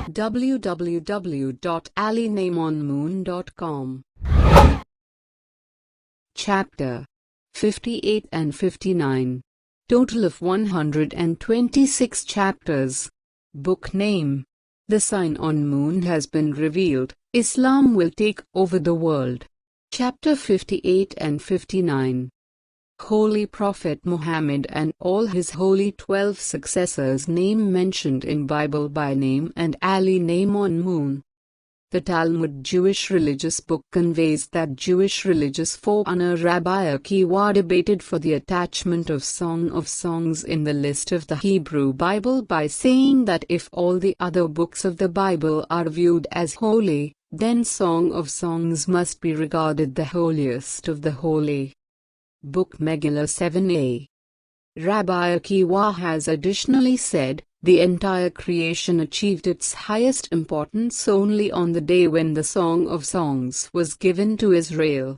www.alinaimonmoon.com. Chapter 58 and 59. Total of 126 chapters. Book name: The sign on moon has been revealed. Islam will take over the world. Chapter 58 and 59. Holy Prophet Muhammad and all his holy 12 successors, name mentioned in Bible by name, and Ali name on moon. The Talmud, Jewish religious book, conveys that Jewish religious forerunner Rabbi Akiva debated for the attachment of Song of Songs in the list of the Hebrew Bible by saying that if all the other books of the Bible are viewed as holy, then Song of Songs must be regarded the holiest of the holy. Book Megillah 7a. Rabbi Akiva has additionally said, the entire creation achieved its highest importance only on the day when the Song of Songs was given to Israel.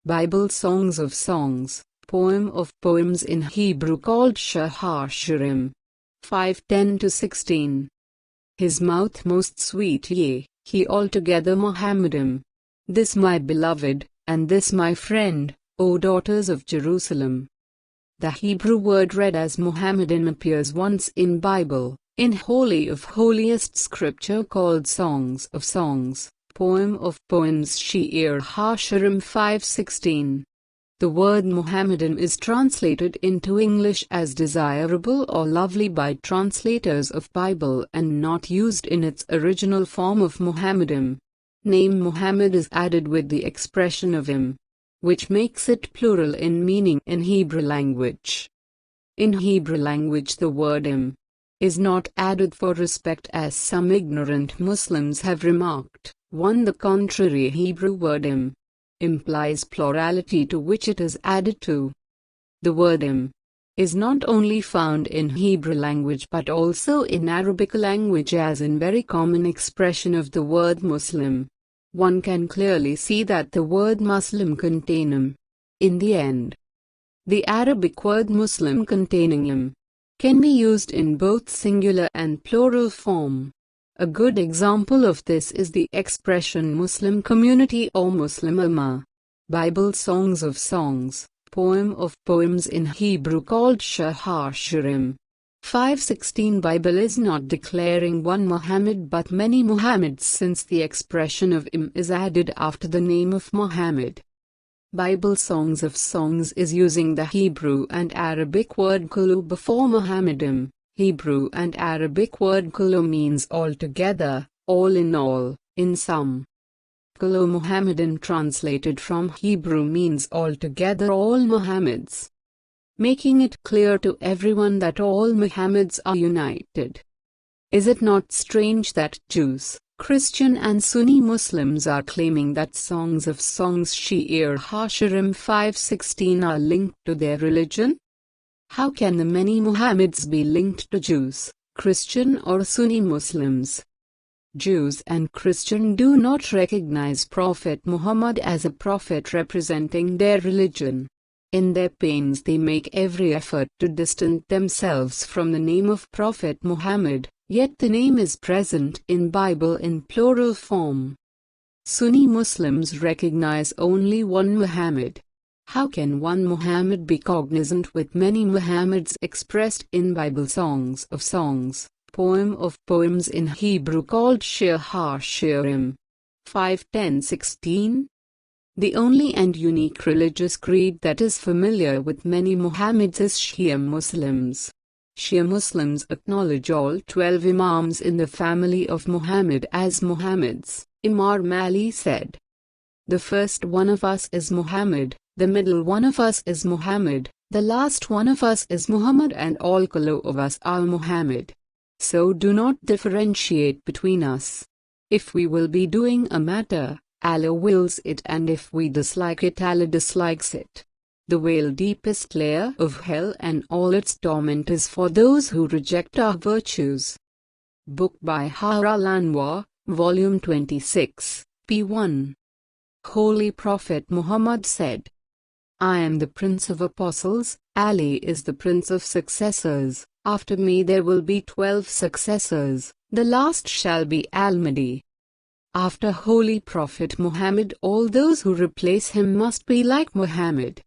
Bible Songs of Songs, poem of poems in Hebrew called Shir HaShirim. 5:10-16. His mouth most sweet, yea, he altogether Mohammedan. This my beloved, and this my friend, O daughters of Jerusalem. The Hebrew word read as Mohammedan appears once in Bible, in Holy of Holiest scripture called Songs of Songs, poem of poems Shir HaShirim 5:16. The word Mohammedan is translated into English as desirable or lovely by translators of Bible and not used in its original form of Mohammedan. Name Muhammad is added with the expression of him, which makes it plural in meaning in Hebrew language. In Hebrew language the word im is not added for respect, as some ignorant Muslims have remarked. On the contrary, Hebrew word im implies plurality to which it is added to. The word im is not only found in Hebrew language but also in Arabic language as in very common expression of the word Muslim. One can clearly see that the word Muslim contain im in the end. The Arabic word Muslim containing im can be used in both singular and plural form. A good example of this is the expression Muslim community or Muslim Ummah. Bible Songs of Songs, poem of poems in Hebrew called Shir HaShirim. 5:16. Bible is not declaring one Muhammad but many Mohammeds, since the expression of im is added after the name of Muhammad. Bible Songs of Songs is using the Hebrew and Arabic word kullu before Muhammadim. Hebrew and Arabic word kullu means altogether, all in all, in sum. Kullu Muhammadan translated from Hebrew means altogether all Mohammeds, making it clear to everyone that all Mohammeds are united. Is it not strange that Jews, Christian and Sunni Muslims are claiming that Songs of Songs Shir HaShirim 5:16 are linked to their religion? How can the many Mohammeds be linked to Jews, Christian or Sunni Muslims? Jews and Christian do not recognize Prophet Muhammad as a prophet representing their religion. In their pains they make every effort to distance themselves from the name of Prophet Muhammad, yet the name is present in Bible in plural form. Sunni Muslims recognize only one Muhammad. How can one Muhammad be cognizant with many Muhammads expressed in Bible Songs of Songs, poem of poems in Hebrew called Shir HaShirim? 5:10-16. The only and unique religious creed that is familiar with many Mohammeds is Shia Muslims. Shia Muslims acknowledge all 12 Imams in the family of Muhammad as Mohammeds. Imam Ali said, "The first one of us is Muhammad, the middle one of us is Muhammad, the last one of us is Muhammad, and all of us are Muhammad. So do not differentiate between us. If we will be doing a matter, Allah wills it, and if we dislike it, Allah dislikes it. The veil deepest layer of hell and all its torment is for those who reject our virtues." Book by Har al-Anwar, Volume 26, p. 1. Holy Prophet Muhammad said, "I am the Prince of Apostles, Ali is the Prince of Successors. After me there will be 12 successors, The last shall be Al-Mahdi. After Holy Prophet Muhammad, all those who replace him must be like Muhammad.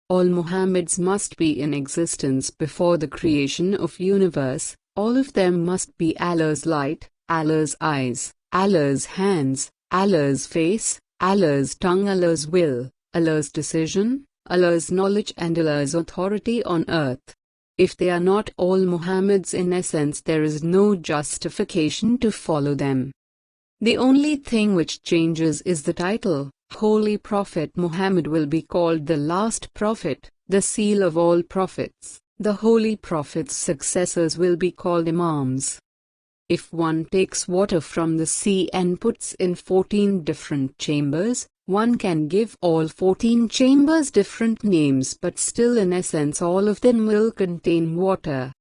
All Mohammeds must be in existence before the creation of universe. All of them must be Allah's light, Allah's eyes, Allah's hands, Allah's face, Allah's tongue, Allah's will, Allah's decision, Allah's knowledge and Allah's authority on earth. If they are not all Mohammeds in essence, there is no justification to follow them. The only thing which changes is the title. Holy Prophet Muhammad will be called the last prophet, the seal of all prophets. The Holy Prophet's successors will be called Imams. If one takes water from the sea and puts in 14 different chambers, one can give all 14 chambers different names, but still in essence all of them will contain water.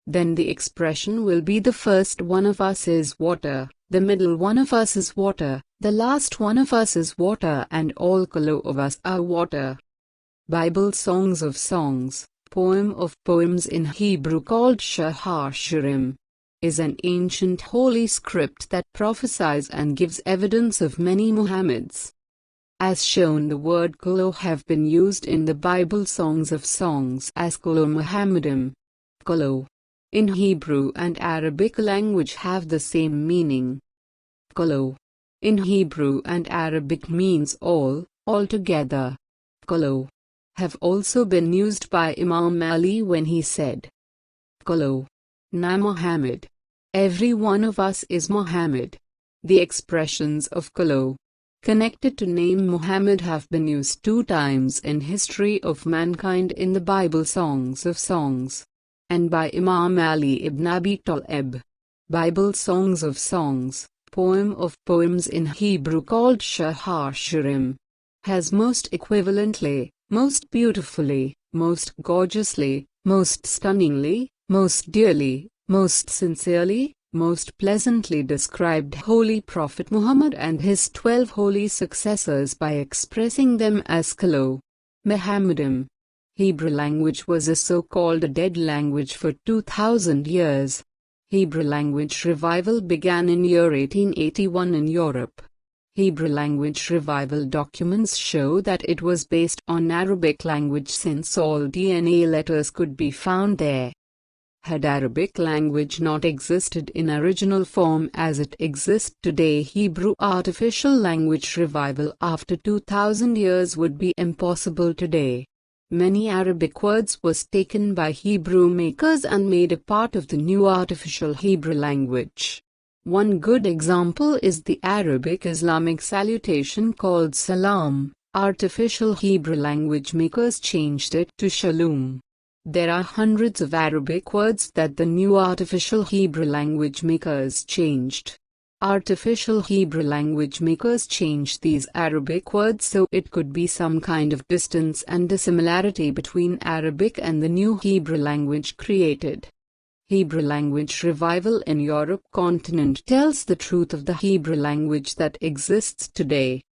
Then the expression will be: the first one of us is water, the middle one of us is water, the last one of us is water, and all kalo of us are water. Bible Songs of Songs, poem of poems in Hebrew called Shahar Shirim, is an ancient holy script that prophesies and gives evidence of many Mohammeds. As shown, the word kalo have been used in the Bible Songs of Songs as kalo Muhammadim. Kalo in Hebrew and Arabic language have the same meaning. Kalo in Hebrew and Arabic means all, altogether. Kalo have also been used by Imam Ali when he said, Kalo na Muhammad. Every one of us is Muhammad. The expressions of kalo connected to name Muhammad have been used 2 times in history of mankind in the Bible Songs of Songs, and by Imam Ali ibn Abi Talib. Bible Songs of Songs, poem of poems in Hebrew called Shahar Shirim, has most equivalently, most beautifully, most gorgeously, most stunningly, most dearly, most sincerely, most pleasantly described Holy Prophet Muhammad and his 12 holy successors by expressing them as kalo Muhammadim. Hebrew language was a so-called dead language for 2000 years. Hebrew language revival began in year 1881 in Europe. Hebrew language revival documents show that it was based on Arabic language since all DNA letters could be found there. Had Arabic language not existed in original form as it exists today, Hebrew artificial language revival after 2000 years would be impossible today. Many Arabic words was taken by Hebrew makers and made a part of the new artificial Hebrew language. One good example is the Arabic Islamic salutation called Salam. Artificial Hebrew language makers changed it to Shalom. There are hundreds of Arabic words that the new artificial Hebrew language makers changed. Artificial Hebrew language makers changed these Arabic words so it could be some kind of distance and dissimilarity between Arabic and the new Hebrew language created. Hebrew language revival in Europe continent tells the truth of the Hebrew language that exists today.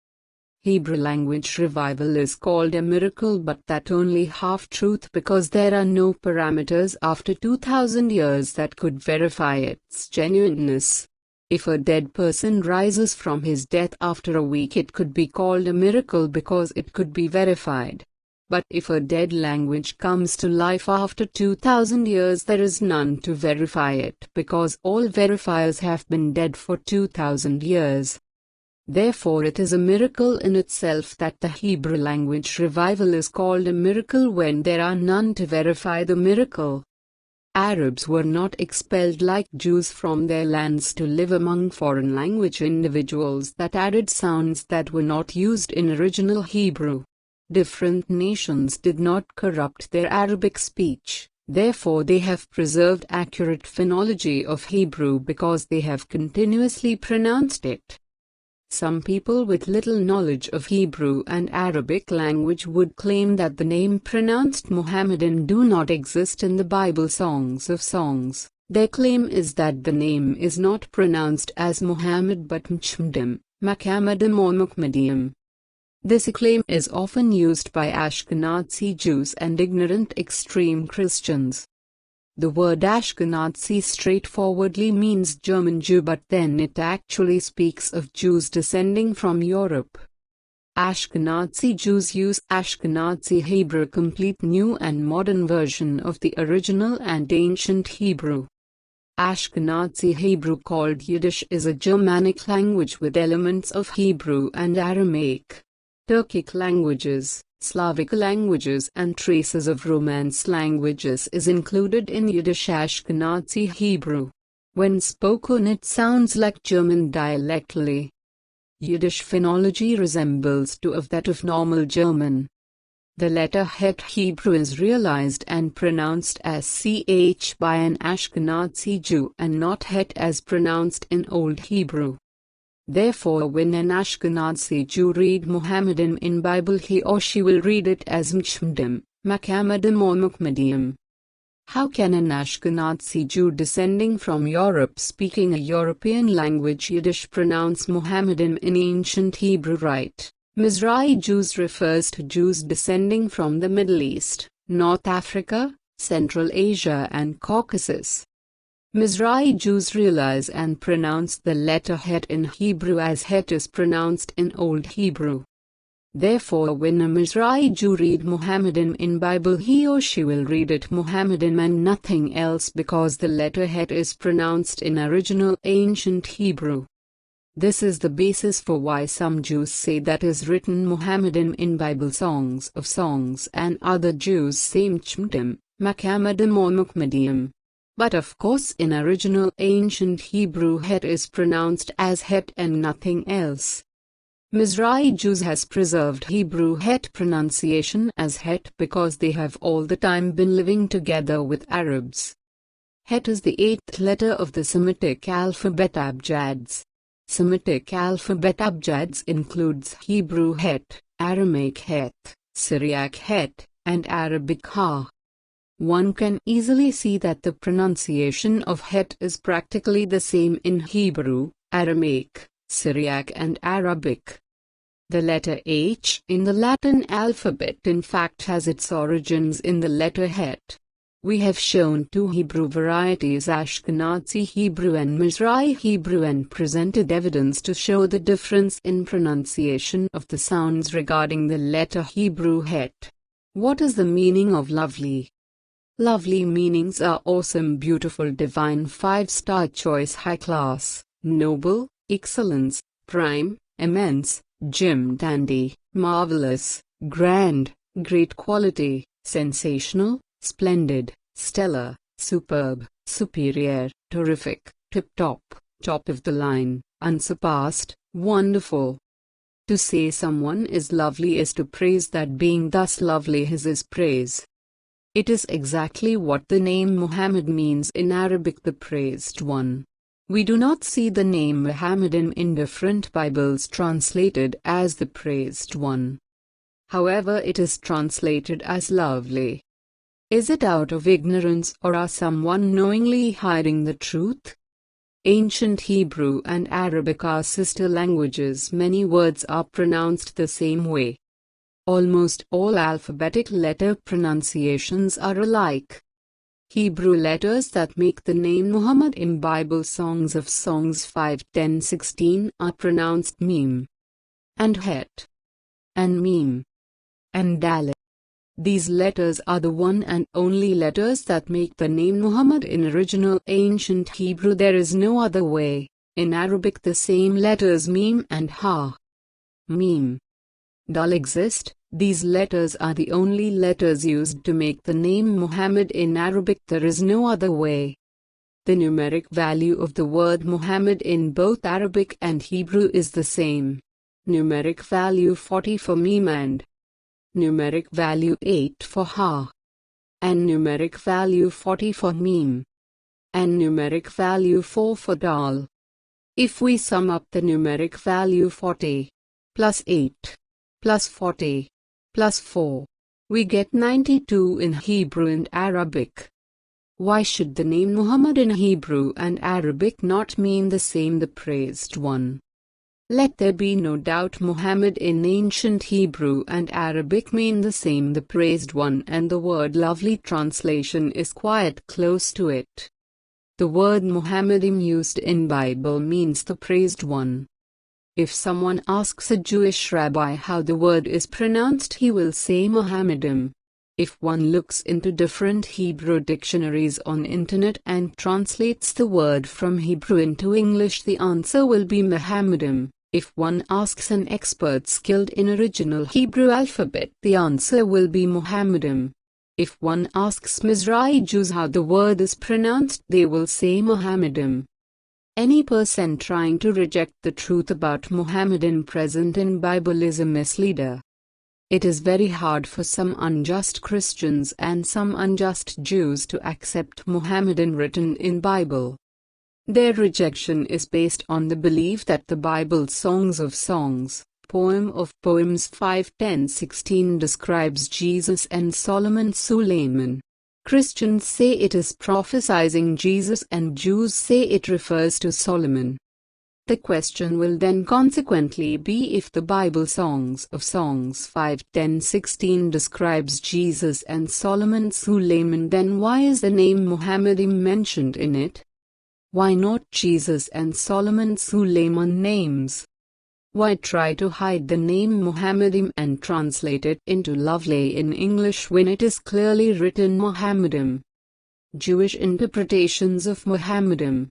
Hebrew language revival is called a miracle, but that only half-truth because there are no parameters after 2000 years that could verify its genuineness. If a dead person rises from his death after a week, it could be called a miracle because it could be verified. But if a dead language comes to life after 2000 years, there is none to verify it because all verifiers have been dead for 2000 years. Therefore it is a miracle in itself that the Hebrew language revival is called a miracle when there are none to verify the miracle. Arabs were not expelled like Jews from their lands to live among foreign language individuals that added sounds that were not used in original Hebrew. Different nations did not corrupt their Arabic speech, therefore they have preserved accurate phonology of Hebrew because they have continuously pronounced it. Some people with little knowledge of Hebrew and Arabic language would claim that the name pronounced Muhammadan do not exist in the Bible Songs of Songs. Their claim is that the name is not pronounced as Muhammad but Mchmdim, Makamadim or Mukmadium. This claim is often used by Ashkenazi Jews and ignorant extreme Christians. The word Ashkenazi straightforwardly means German Jew, but then it actually speaks of Jews descending from Europe. Ashkenazi Jews use Ashkenazi Hebrew, complete new and modern version of the original and ancient Hebrew. Ashkenazi Hebrew, called Yiddish, is a Germanic language with elements of Hebrew and Aramaic, Turkic languages, Slavic languages and traces of Romance languages is included in Yiddish. Ashkenazi Hebrew, when spoken, it sounds like German dialectally. Yiddish phonology resembles to of that of normal German. The letter Het Hebrew is realized and pronounced as ch by an Ashkenazi Jew and not Het as pronounced in Old Hebrew. Therefore, when an Ashkenazi Jew read Mohammedim in Bible, he or she will read it as Mchmdim, Mohammedim or Muhammedim. How can an Ashkenazi Jew descending from Europe, speaking a European language Yiddish, pronounce Mohammedim in ancient Hebrew right? Mizrahi Jews refers to Jews descending from the Middle East, North Africa, Central Asia and Caucasus. Mizrahi Jews realize and pronounce the letter Het in Hebrew as Het is pronounced in Old Hebrew. Therefore, when a Mizrahi Jew read Mohammedim in Bible, he or she will read it Mohammedim and nothing else, because the letter Het is pronounced in original ancient Hebrew. This is the basis for why some Jews say that is written Mohammedim in Bible. Songs of Songs and other Jews say Mchmdim, Mohammedim or Muhammedim. But of course in original ancient Hebrew Het is pronounced as Het and nothing else. Mizrahi Jews has preserved Hebrew Het pronunciation as Het because they have all the time been living together with Arabs. Het is the 8th letter of the Semitic alphabet Abjads. Semitic alphabet Abjads includes Hebrew Het, Aramaic Het, Syriac Het, and Arabic Ha. One can easily see that the pronunciation of Het is practically the same in Hebrew, Aramaic, Syriac and Arabic. The letter H in the Latin alphabet in fact has its origins in the letter Het. We have shown two Hebrew varieties, Ashkenazi Hebrew and Mizrahi Hebrew, and presented evidence to show the difference in pronunciation of the sounds regarding the letter Hebrew Het. What is the meaning of lovely? Lovely meanings are awesome, beautiful, divine, 5-star choice, high class, noble, excellence, prime, immense, gem, dandy, marvelous, grand, great quality, sensational, splendid, stellar, superb, superior, terrific, tip-top, top of the line, unsurpassed, wonderful. To say someone is lovely is to praise that being thus lovely is his praise. It is exactly what the name Muhammad means in Arabic, the praised one. We do not see the name Mohammedim in different Bibles translated as the praised one. However, it is translated as lovely. Is it out of ignorance, or are someone knowingly hiding the truth? Ancient Hebrew and Arabic are sister languages. Many words are pronounced the same way. Almost all alphabetic letter pronunciations are alike. Hebrew letters that make the name Muhammad in Bible Songs of Songs 5:10-16 are pronounced Mim, and Het, and Mim, and Dalet. These letters are the one and only letters that make the name Muhammad in original ancient Hebrew. There is no other way. In Arabic, the same letters Mim and Ha, Mim, Dal exist. These letters are the only letters used to make the name Muhammad in Arabic. There is no other way. The numeric value of the word Muhammad in both Arabic and Hebrew is the same. Numeric value 40 for Mim and numeric value 8 for Ha, and numeric value 40 for Mim, and numeric value 4 for Dal. If we sum up the numeric value 40 plus 8 plus 40 plus 4, we get 92 in Hebrew and Arabic. Why should the name Muhammad in Hebrew and Arabic not mean the same, the praised one? Let there be no doubt, Muhammad in ancient Hebrew and Arabic mean the same, the praised one, and the word lovely translation is quite close to it. The word Muhammadim used in Bible means the praised one. If someone asks a Jewish rabbi how the word is pronounced, he will say Mohammedim. If one looks into different Hebrew dictionaries on internet and translates the word from Hebrew into English, the answer will be Mohammedim. If one asks an expert skilled in original Hebrew alphabet, the answer will be Mohammedim. If one asks Mizrahi Jews how the word is pronounced, they will say Mohammedim. Any person trying to reject the truth about Mohammedan present in Bible is a misleader. It is very hard for some unjust Christians and some unjust Jews to accept Mohammedan written in Bible. Their rejection is based on the belief that the Bible Songs of Songs, Poem of Poems 5:10-16 describes Jesus and Solomon Suleiman. Christians say it is prophesying Jesus and Jews say it refers to Solomon. The question will then consequently be, if the Bible Songs of Songs 5:10-16 describes Jesus and Solomon Suleiman, then why is the name Mohammedim mentioned in it? Why not Jesus and Solomon Suleiman names? Why try to hide the name Mohammedim and translate it into lovely in English when it is clearly written Mohammedim? Jewish interpretations of Mohammedim.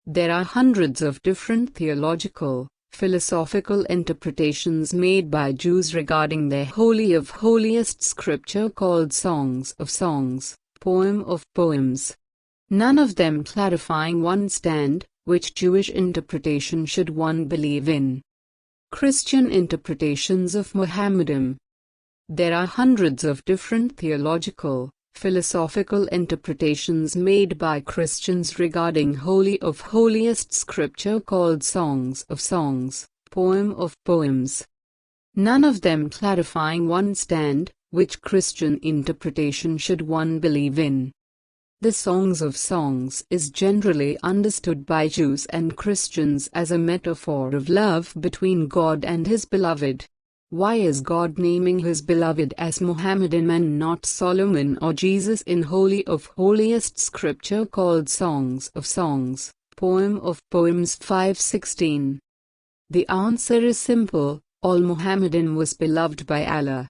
There are hundreds of different theological, philosophical interpretations made by Jews regarding their holy of holiest scripture called Songs of Songs, Poem of Poems. None of them clarifying one stand, which Jewish interpretation should one believe in. Christian interpretations of Mohammedim. There are hundreds of different theological, philosophical interpretations made by Christians regarding holy of holiest scripture called Songs of Songs, Poem of Poems. None of them clarifying one stand, which Christian interpretation should one believe in. The Songs of Songs is generally understood by Jews and Christians as a metaphor of love between God and His beloved. Why is God naming His beloved as Mohammedan and not Solomon or Jesus in holy of holiest scripture called Songs of Songs, Poem of Poems 5:16? The answer is simple: all Mohammedan was beloved by Allah.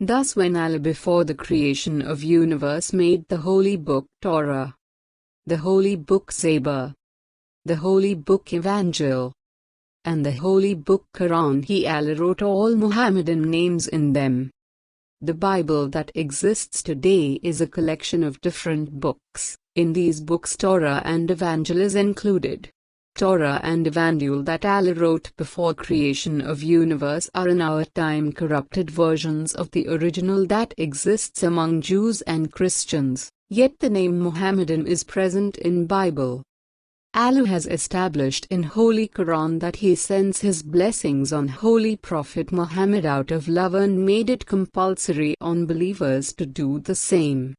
Thus when Allah before the creation of universe made the holy book Torah, the holy book Zabur, the holy book Evangel, and the holy book Quran, He Allah wrote all Mohammedan names in them. The Bible that exists today is a collection of different books. In these books Torah and Evangel is included. Torah and Evangel that Allah wrote before creation of universe are in our time corrupted versions of the original that exists among Jews and Christians, yet the name Mohammedan is present in Bible. Allah has established in Holy Quran that He sends His blessings on Holy Prophet Muhammad out of love and made it compulsory on believers to do the same.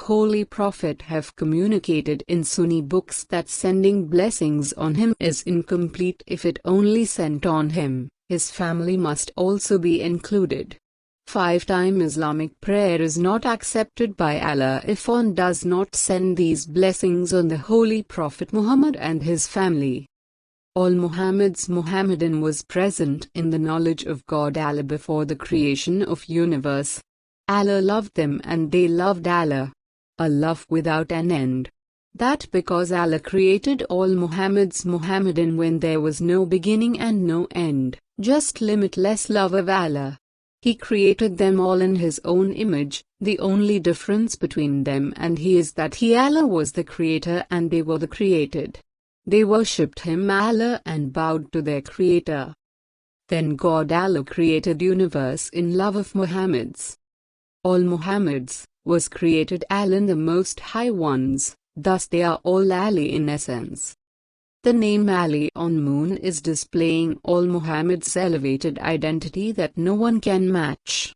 Holy Prophet have communicated in Sunni books that sending blessings on him is incomplete if it only sent on him. His family must also be included. 5-time Islamic prayer is not accepted by Allah if one does not send these blessings on the Holy Prophet Muhammad and his family. All Mohammedan was present in the knowledge of God Allah before the creation of universe. Allah loved them and they loved Allah. A love without an end. That because Allah created all Mohammedan when there was no beginning and no end, just limitless love of Allah. He created them all in His own image. The only difference between them and He is that He Allah was the creator and they were the created. They worshipped Him Allah and bowed to their creator. Then God Allah created universe in love of Mohammeds. All Mohammeds was created Allah the Most High Ones, thus they are all Ali in essence. The name Ali on moon is displaying all Muhammad's elevated identity that no one can match.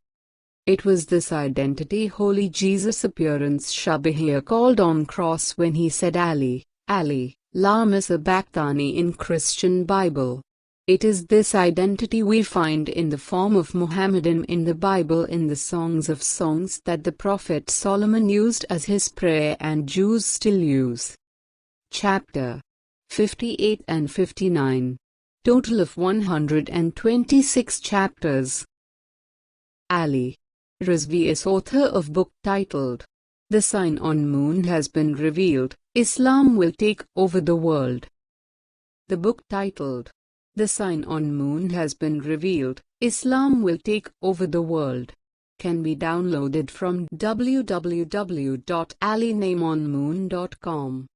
It was this identity Holy Jesus' appearance Shabihir called on cross when He said Ali, Ali, Lama Sabachthani in Christian Bible. It is this identity we find in the form of Mohammedan in the Bible in the Songs of Songs that the Prophet Solomon used as his prayer and Jews still use. Chapter 58 and 59. Total of 126 chapters. Ali Rizvi is author of book titled The Sign on Moon Has Been Revealed, Islam Will Take Over the World. The book titled The Sign on Moon Has Been Revealed, Islam Will Take Over the World can be downloaded from www.alinaimonmoon.com.